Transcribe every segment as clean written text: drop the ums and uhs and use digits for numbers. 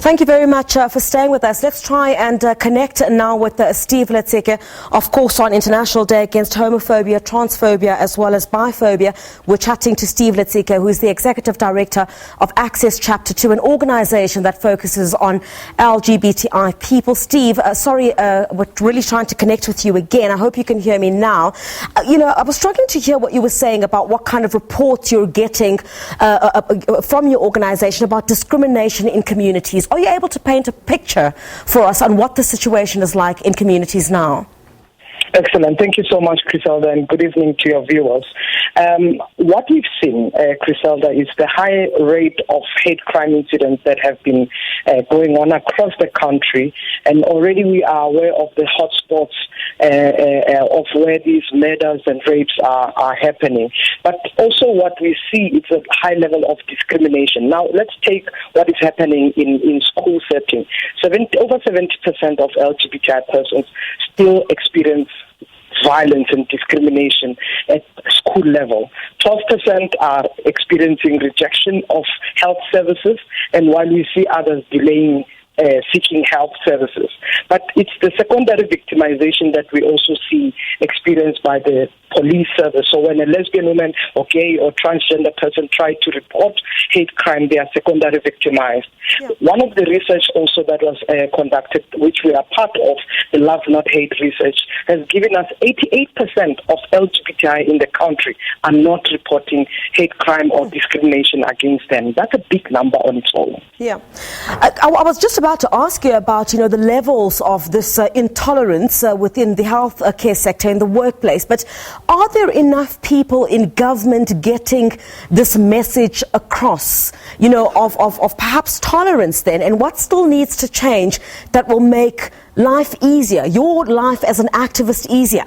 Thank you very much for staying with us. Let's try and connect now with Steve Letsike, of course, on International Day Against Homophobia, Transphobia, as well as Biphobia. We're chatting to Steve Letsike, who is the Executive Director of Access Chapter 2, an organization that focuses on LGBTI people. Steve, we're really trying to connect with you again. I hope you can hear me now. I was struggling to hear what you were saying about what kind of reports you're getting from your organization about discrimination in communities. Are you able to paint a picture for us on what the situation is like in communities now? Excellent. Thank you so much, Griselda, and good evening to your viewers. What we've seen, Griselda, is the high rate of hate crime incidents that have been going on across the country, and already we are aware of the hotspots of where these murders and rapes are happening. But also what we see is a high level of discrimination. Now, let's take what is happening in school setting. Over 70% of LGBTI persons still experience violence and discrimination at school level. 12% are experiencing rejection of health services, and while we see others delaying seeking health services. But it's the secondary victimization that we also see experienced by the police service. So when a lesbian woman or gay or transgender person try to report hate crime, they are secondary victimized. Yeah. One of the research also that was conducted, which we are part of, the Love Not Hate research, has given us 88% of LGBTI in the country are not reporting hate crime or discrimination against them. That's a big number on its own. Yeah. I was just about to ask you about, the levels of this intolerance within the health care sector in the workplace. But are there enough people in government getting this message across, of perhaps tolerance then? And what still needs to change that will make life easier, your life as an activist easier?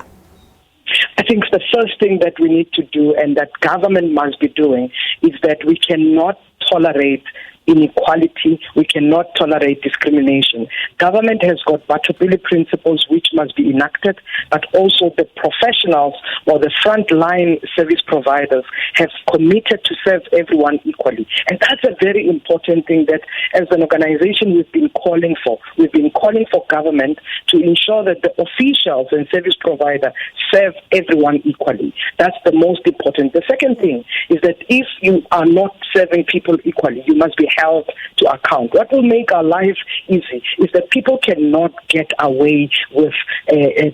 I think the first thing that we need to do, and that government must be doing, is that we cannot tolerate inequality, we cannot tolerate discrimination. Government has got Batubili principles which must be enacted, but also the professionals or the frontline service providers have committed to serve everyone equally. And that's a very important thing that as an organization we've been calling for. We've been calling for government to ensure that the officials and service providers serve everyone equally. That's the most important. The second thing is that if you are not serving people equally, you must be held to account. What will make our life easy is that people cannot get away with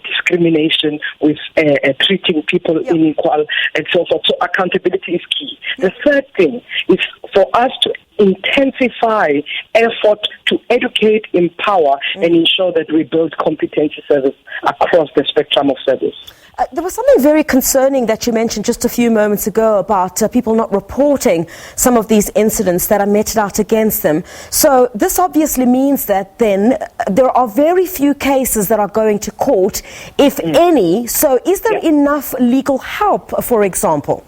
discrimination, with treating people unequal, and so forth. So accountability is key. The third thing is for us to intensify effort to educate, empower, and ensure that we build competency service across the spectrum of service. There was something very concerning that you mentioned just a few moments ago about people not reporting some of these incidents that are meted out against them. So this obviously means that then there are very few cases that are going to court, if any. So is there enough legal help, for example?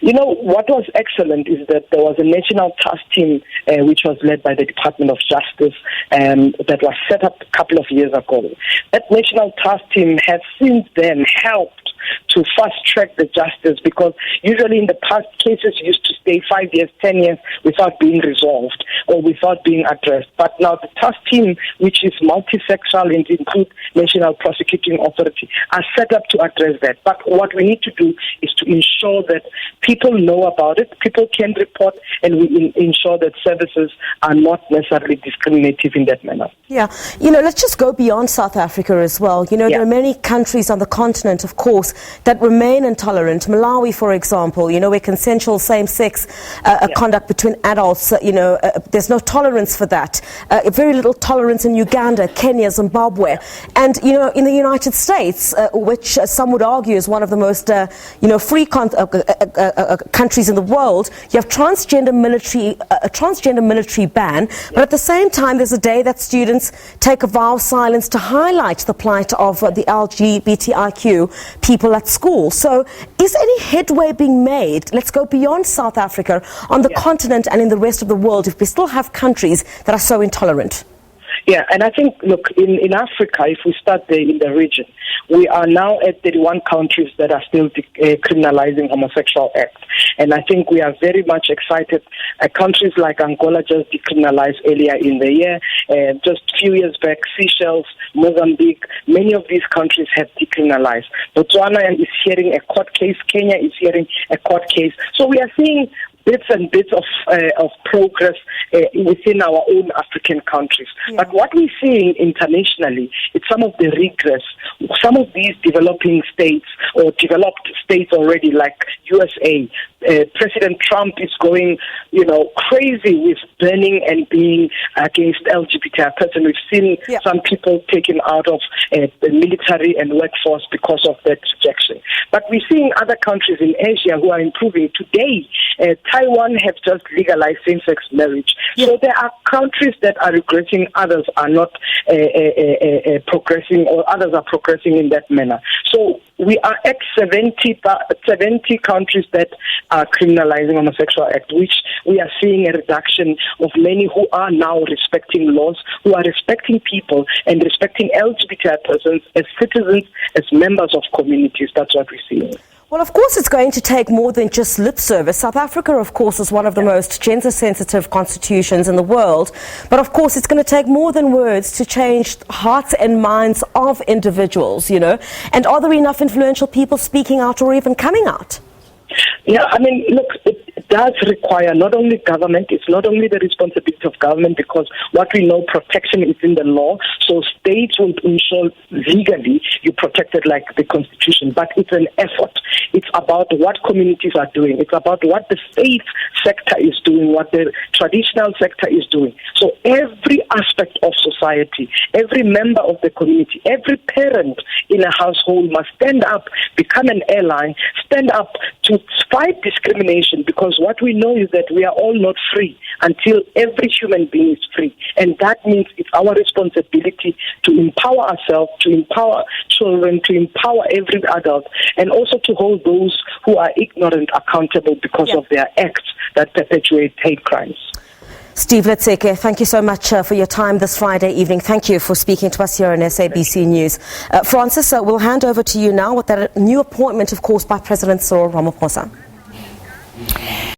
What was excellent is that there was a national task team which was led by the Department of Justice that was set up a couple of years ago. That national task team has since then helped to fast-track the justice, because usually in the past cases used to stay 5 years, 10 years without being resolved or without being addressed. But now the task team, which is multi-sectoral and include National Prosecuting Authority, are set up to address that. But what we need to do is to ensure that people know about it, people can report, and we ensure that services are not necessarily discriminative in that manner. Yeah, let's just go beyond South Africa as well. There are many countries on the continent, of course, that remain intolerant. Malawi, for example, where consensual same-sex conduct between adults, there's no tolerance for that. Very little tolerance in Uganda, Kenya, Zimbabwe. And, in the United States, which some would argue is one of the most, free countries in the world, you have a transgender military ban, but at the same time, there's a day that students take a vow of silence to highlight the plight of the LGBTIQ people at school. So is any headway being made, let's go beyond South Africa, on the continent and in the rest of the world, if we still have countries that are so intolerant? Yeah, and I think, look, in Africa, if we start there in the region, we are now at 31 countries that are still criminalizing homosexual acts. And I think we are very much excited. Countries like Angola just decriminalized earlier in the year. Just a few years back, Seychelles, Mozambique, many of these countries have decriminalized. Botswana is hearing a court case. Kenya is hearing a court case. So we are seeing bits and bits of progress within our own African countries. Yeah. But what we're seeing internationally is some of the regress. Some of these developing states or developed states already, like USA, President Trump is going, crazy with burning and being against LGBTI person. We've seen some people taken out of the military and workforce because of that rejection. But we're seeing other countries in Asia who are improving. Today, Taiwan have just legalized same-sex marriage. Yeah. So there are countries that are regressing, others are not progressing, or others are progressing in that manner. So we are at 70 countries that are criminalizing homosexual act, which we are seeing a reduction of many who are now respecting laws, who are respecting people and respecting LGBTI persons as citizens, as members of communities. That's what we're seeing. Well, of course, it's going to take more than just lip service. South Africa, of course, is one of the most gender-sensitive constitutions in the world. But, of course, it's going to take more than words to change hearts and minds of individuals, And are there enough influential people speaking out or even coming out? Yeah, I mean, look, it does require not only government, it's not only the responsibility of government, because what we know, protection is in the law, so states will ensure legally you're protected like the Constitution, but it's an effort. It's about what communities are doing. It's about what the faith sector is doing, what the traditional sector is doing. So every aspect of society, every member of the community, every parent in a household must stand up, become an ally, stand up to fight discrimination, because what we know is that we are all not free until every human being is free. And that means it's our responsibility to empower ourselves, to empower children, to empower every adult, and also to hold those who are ignorant accountable because of their acts that perpetuate hate crimes. Steve Letsike, thank you so much for your time this Friday evening. Thank you for speaking to us here on SABC News. Francis, we'll hand over to you now with that new appointment, of course, by President Cyril Ramaphosa.